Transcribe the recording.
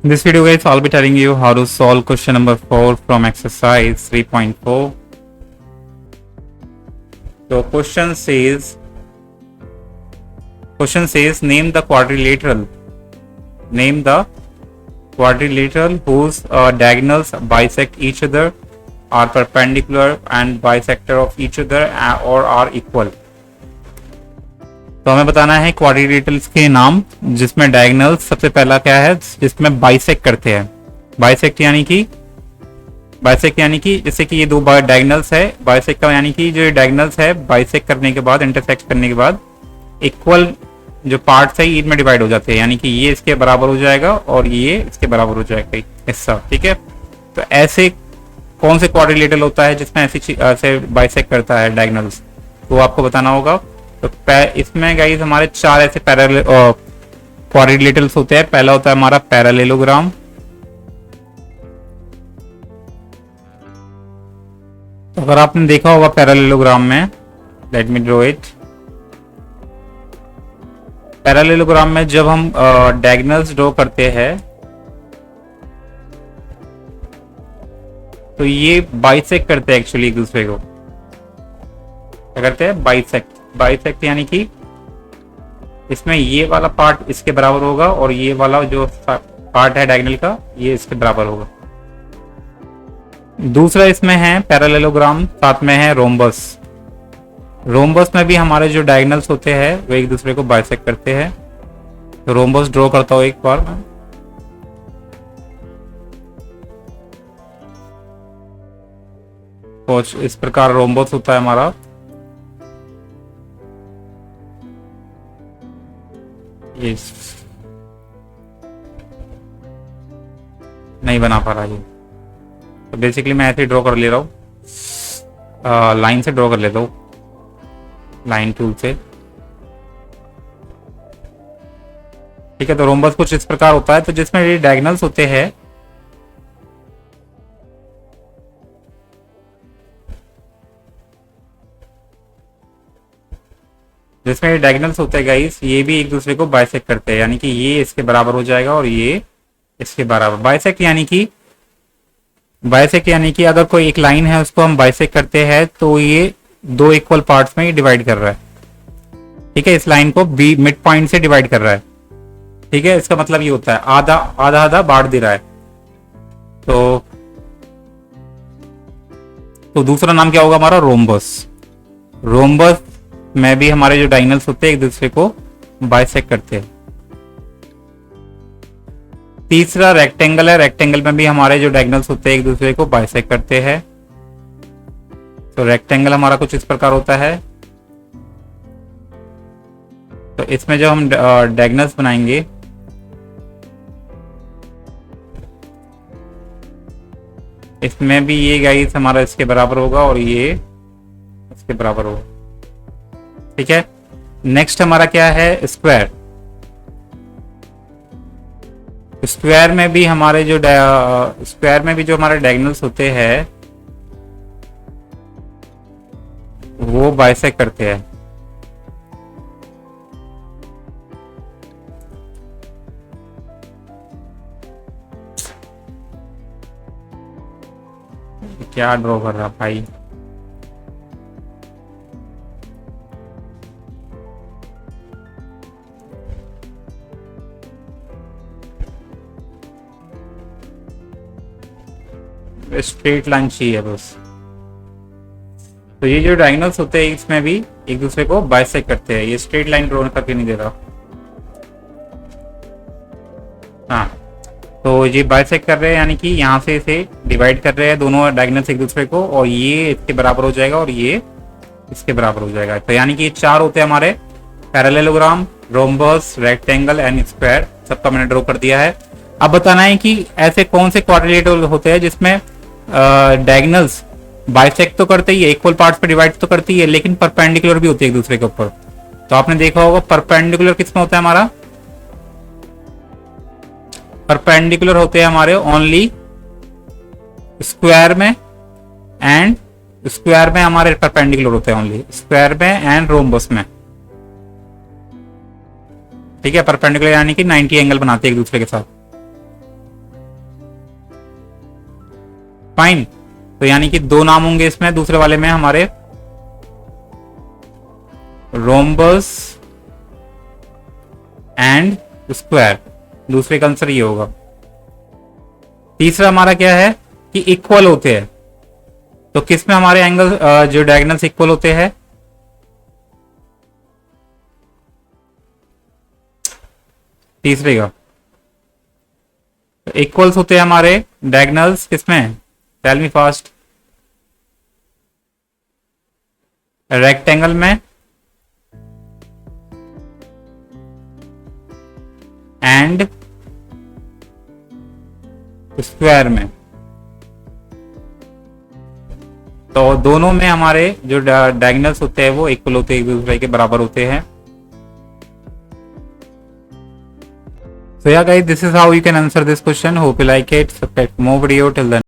In this video guys, I'll be telling you how to solve question number 4 from exercise 3.4. So question says name the quadrilateral. Name the quadrilateral whose diagonals bisect each other, are perpendicular and bisector of each other or are equal. तो हमें बताना है quadrilaterals के नाम जिसमें diagonals सबसे पहला क्या है, जिसमें बाइसेक्ट करते हैं. बाइसेक्ट यानी कि जैसे कि ये दो डायगोनल्स है, बाइसेक्ट का यानी कि जो डायगोनल्स है बाइसेक्ट करने के बाद, इंटरसेक्ट करने के बाद इक्वल जो पार्ट्स है इनमें डिवाइड हो जाते हैं, यानी कि ये इसके बराबर हो जाएगा और ये इसके बराबर हो जाएगा हिस्सा. ठीक है, तो ऐसे कौन से क्वाड्रिलेटरल होता है जिसमें ऐसे बाइसेक्ट करता है डायगोनल्स, वो आपको बताना होगा. तो इसमें गाइस हमारे चार ऐसे क्वाड्रिलेटरल्स होते हैं. पहला होता है हमारा पैरेललोग्राम. तो अगर आपने देखा होगा पैरेललोग्राम में, let me draw it. Parallelogram में जब हम डायगोनल्स ड्रॉ करते हैं तो ये बाइसेक्ट करते हैं एक्चुअली एक दूसरे को. क्या करते हैं? बाइसेक्ट यानी कि इसमें ये वाला पार्ट इसके बराबर होगा और ये वाला जो पार्ट है डायगोनल का ये इसके बराबर होगा. दूसरा इसमें है पैरेललोग्राम, साथ में है रोम्बस. रोम्बस में भी हमारे जो डायगोनल्स होते हैं वो एक दूसरे को बाइसेक्ट करते हैं. तो रोम्बस ड्रॉ करता हूं एक बार मैं. तो इस प्रकार रोम्बस होता है हमारा. नहीं बना पा रहा ये, तो बेसिकली मैं ऐसे ही ड्रॉ कर ले रहा हूँ, लाइन से ड्रॉ कर लेता हूँ, लाइन टूल से. ठीक है, तो रोम्बस कुछ इस प्रकार होता है. तो जिसमें ये डायगोनल्स होते हैं गाइस, ये भी एक दूसरे को बाइसेक्ट करते हैं, यानी कि ये इसके बराबर हो जाएगा और ये इसके बराबर. बाइसेक्ट यानी कि अगर कोई एक लाइन है उसको हम बाइसेक्ट करते हैं तो ये दो इक्वल पार्ट्स में डिवाइड कर रहा है. ठीक है, इस लाइन को बी मिड पॉइंट से डिवाइड कर रहा है. ठीक है, इसका मतलब ये होता है आधा आधा बांट दे रहा है. तो दूसरा नाम क्या होगा हमारा? रोम्बस. रोम्बस में भी हमारे जो डायगोनल्स होते हैं एक दूसरे को बाइसेक्ट करते हैं. तीसरा रेक्टेंगल है. रेक्टेंगल में भी हमारे जो डायगोनल्स होते हैं एक दूसरे को बाइसेक्ट करते हैं. तो रेक्टेंगल हमारा कुछ इस प्रकार होता है. तो इसमें जो हम डायगोनल्स बनाएंगे इसमें भी ये गाइस हमारा इसके बराबर होगा और ये इसके बराबर होगा. ठीक है, नेक्स्ट हमारा क्या है? स्क्वायर. स्क्वायर में भी हमारे जो हमारे डायगोनल्स होते हैं वो बाइसेक्ट करते हैं. क्या ड्रॉ कर रहा भाई? स्ट्रेट लाइन चाहिए बस. तो ये जो डायगोनल्स होते हैं इसमें भी एक दूसरे को बाइसेक्ट करते हैं. ये स्ट्रेट लाइन ड्रॉ करके नहीं दे रहा. हाँ, तो ये बाइसेक्ट कर रहे हैं यानी कि यहाँ से इसे डिवाइड कर रहे हैं दोनों डायगोनल्स एक दूसरे को, और ये इसके बराबर हो जाएगा और ये इसके बराबर हो जाएगा. तो यानी कि ये चार होते हैं हमारे parallelogram, rhombus, rectangle and square. सबका मैंने ड्रॉ कर दिया है. अब बताना है कि ऐसे कौन से क्वाड्रिलेटरल होते हैं जिसमें डायगोनल्स बाइसेक्ट तो करते ही है, इक्वल पार्ट्स पे डिवाइड तो करती है, लेकिन परपेंडिकुलर भी होती है एक दूसरे के ऊपर. तो आपने देखा होगा परपेंडिकुलर किसमें होता है हमारा? परपेंडिकुलर होते हैं हमारे ओनली स्क्वायर में, एंड स्क्वायर में हमारे परपेंडिकुलर होते हैं ओनली स्क्वायर में एंड रोम्बस में. ठीक है, परपेंडिकुलर यानी कि 90 एंगल बनाते हैं एक दूसरे के साथ. फाइन। तो यानी कि दो नाम होंगे इसमें, दूसरे वाले में हमारे रोम्बस एंड स्क्वायर, दूसरे का आंसर ये होगा। तीसरा हमारा क्या है कि इक्वल होते हैं, तो किसमें हमारे एंगल जो डायगोनल्स इक्वल होते हैं, तीसरे का इक्वल्स होते हैं हमारे डायगोनल्स किसमें, टेल मी फास्ट, रेक्टेंगल में एंड स्क्वायर में। तो दोनों में हमारे जो डायगोनल्स होते हैं वो इक्वल होते हैं, एक दूसरे के बराबर होते हैं। So yeah guys, this is how you can answer this question. Hope you like it. Subscribe for more video. Till then.